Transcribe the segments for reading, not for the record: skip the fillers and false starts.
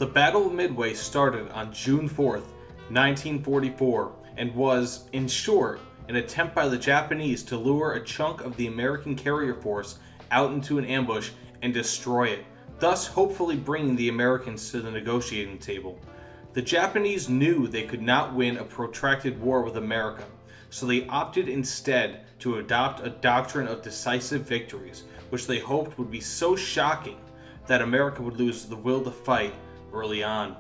The Battle of Midway started on June 4th, 1944, and was, in short, an attempt by the Japanese to lure a chunk of the American carrier force out into an ambush and destroy it, thus hopefully bringing the Americans to the negotiating table. The Japanese knew they could not win a protracted war with America, so they opted instead to adopt a doctrine of decisive victories, which they hoped would be so shocking that America would lose the will to fight early on.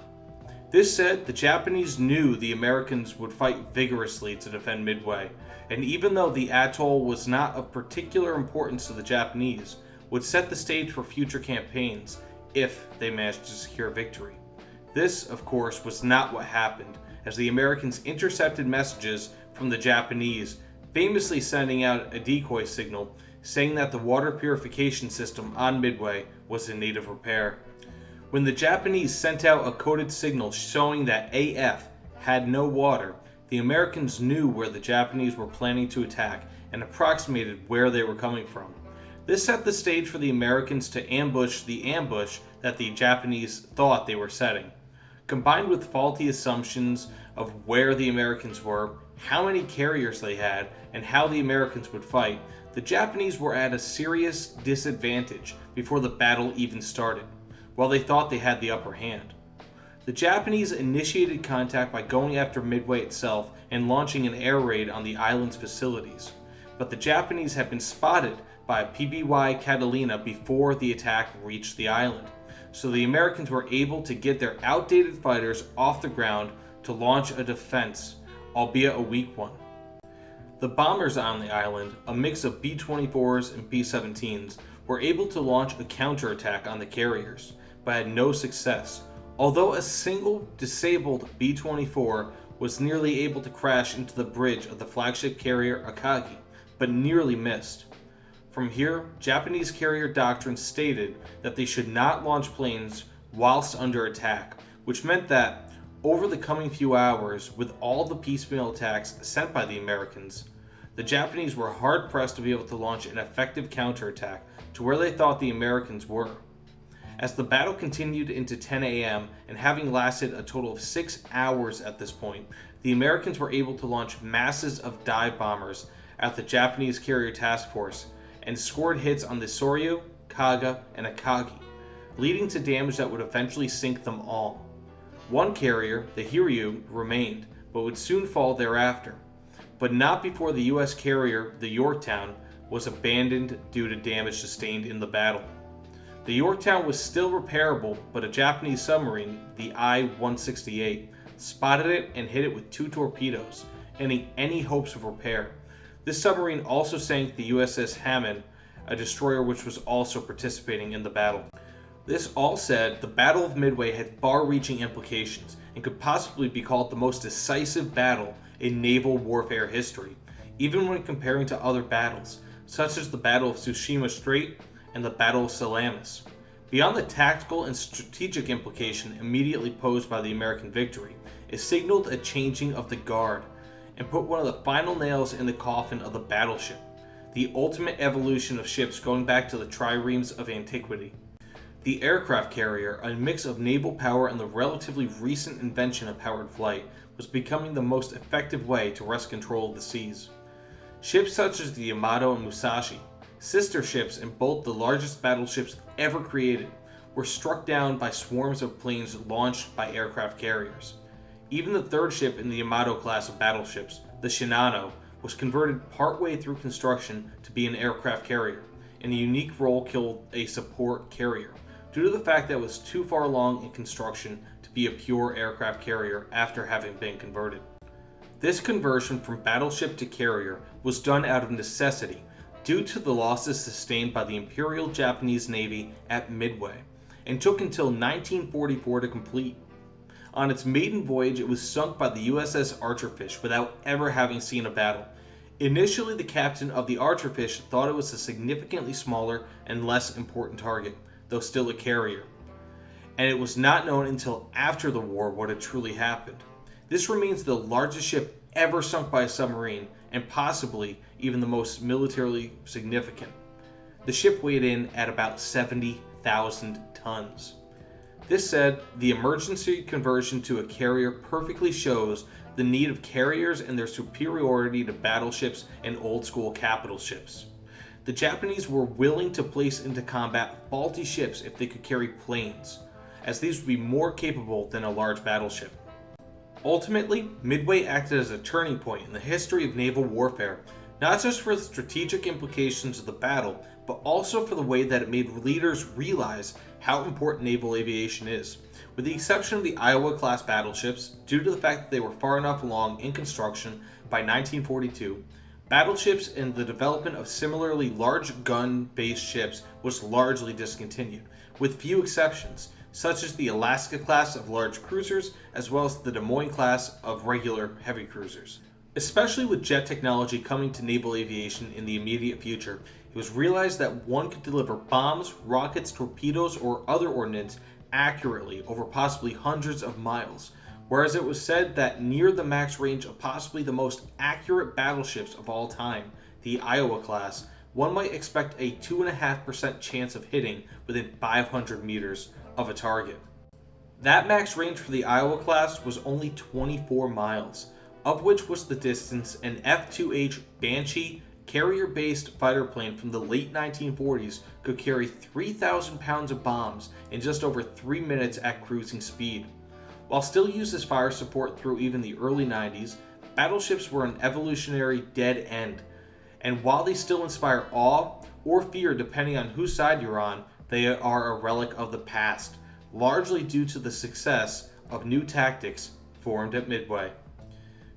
This said, the Japanese knew the Americans would fight vigorously to defend Midway, and even though the atoll was not of particular importance to the Japanese, would set the stage for future campaigns if they managed to secure victory. This, of course, was not what happened, as the Americans intercepted messages from the Japanese, famously sending out a decoy signal saying that the water purification system on Midway was in need of repair. When the Japanese sent out a coded signal showing that AF had no water, the Americans knew where the Japanese were planning to attack and approximated where they were coming from. This set the stage for the Americans to ambush the ambush that the Japanese thought they were setting. Combined with faulty assumptions of where the Americans were, how many carriers they had, and how the Americans would fight, the Japanese were at a serious disadvantage before the battle even started, while they thought they had the upper hand. The Japanese initiated contact by going after Midway itself and launching an air raid on the island's facilities, but the Japanese had been spotted by a PBY Catalina before the attack reached the island, so the Americans were able to get their outdated fighters off the ground to launch a defense, albeit a weak one. The bombers on the island, a mix of B-24s and B-17s, were able to launch a counterattack on the carriers, but had no success, although a single disabled B-24 was nearly able to crash into the bridge of the flagship carrier Akagi, but nearly missed. From here, Japanese carrier doctrine stated that they should not launch planes whilst under attack, which meant that, over the coming few hours, with all the piecemeal attacks sent by the Americans, the Japanese were hard-pressed to be able to launch an effective counterattack to where they thought the Americans were. As the battle continued into 10 a.m. and having lasted a total of 6 hours at this point, the Americans were able to launch masses of dive bombers at the Japanese carrier task force and scored hits on the Soryu, Kaga, and Akagi, leading to damage that would eventually sink them all. One carrier, the Hiryu, remained, but would soon fall thereafter, but not before the U.S. carrier, the Yorktown, was abandoned due to damage sustained in the battle. The Yorktown was still repairable, but a Japanese submarine, the I-168, spotted it and hit it with 2 torpedoes, ending any hopes of repair. This submarine also sank the USS Hammond, a destroyer which was also participating in the battle. This all said, the Battle of Midway had far-reaching implications and could possibly be called the most decisive battle in naval warfare history, even when comparing to other battles, such as the Battle of Tsushima Strait and the Battle of Salamis. Beyond the tactical and strategic implication immediately posed by the American victory, it signaled a changing of the guard and put one of the final nails in the coffin of the battleship, the ultimate evolution of ships going back to the triremes of antiquity. The aircraft carrier, a mix of naval power and the relatively recent invention of powered flight, was becoming the most effective way to wrest control of the seas. Ships such as the Yamato and Musashi, sister ships in both the largest battleships ever created, were struck down by swarms of planes launched by aircraft carriers. Even the third ship in the Yamato class of battleships, the Shinano, was converted partway through construction to be an aircraft carrier, and a unique role killed a support carrier, due to the fact that it was too far along in construction to be a pure aircraft carrier after having been converted. This conversion from battleship to carrier was done out of necessity due to the losses sustained by the Imperial Japanese Navy at Midway, and took until 1944 to complete. On its maiden voyage, it was sunk by the USS Archerfish without ever having seen a battle. Initially, the captain of the Archerfish thought it was a significantly smaller and less important target, though still a carrier, and it was not known until after the war what had truly happened. This remains the largest ship ever sunk by a submarine, and possibly even the most militarily significant. The ship weighed in at about 70,000 tons. This said, the emergency conversion to a carrier perfectly shows the need of carriers and their superiority to battleships and old-school capital ships. The Japanese were willing to place into combat faulty ships if they could carry planes, as these would be more capable than a large battleship. Ultimately, Midway acted as a turning point in the history of naval warfare, not just for the strategic implications of the battle, but also for the way that it made leaders realize how important naval aviation is. With the exception of the Iowa-class battleships, due to the fact that they were far enough along in construction by 1942, battleships and the development of similarly large gun-based ships was largely discontinued, with few exceptions, such as the Alaska class of large cruisers, as well as the Des Moines class of regular heavy cruisers. Especially with jet technology coming to naval aviation in the immediate future, it was realized that one could deliver bombs, rockets, torpedoes, or other ordnance accurately over possibly hundreds of miles, whereas it was said that near the max range of possibly the most accurate battleships of all time, the Iowa class, one might expect a 2.5% chance of hitting within 500 meters of a target. That max range for the Iowa class was only 24 miles, of which was the distance an F-2H Banshee carrier-based fighter plane from the late 1940s could carry 3,000 pounds of bombs in just over 3 minutes at cruising speed. While still used as fire support through even the early 90s, battleships were an evolutionary dead end, and while they still inspire awe or fear depending on whose side you're on, they are a relic of the past, largely due to the success of new tactics formed at Midway.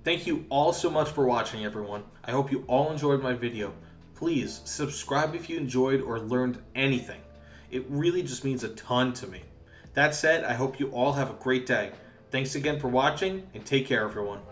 Thank you all so much for watching, everyone. I hope you all enjoyed my video. Please subscribe if you enjoyed or learned anything. It really just means a ton to me. That said, I hope you all have a great day. Thanks again for watching, and take care, everyone.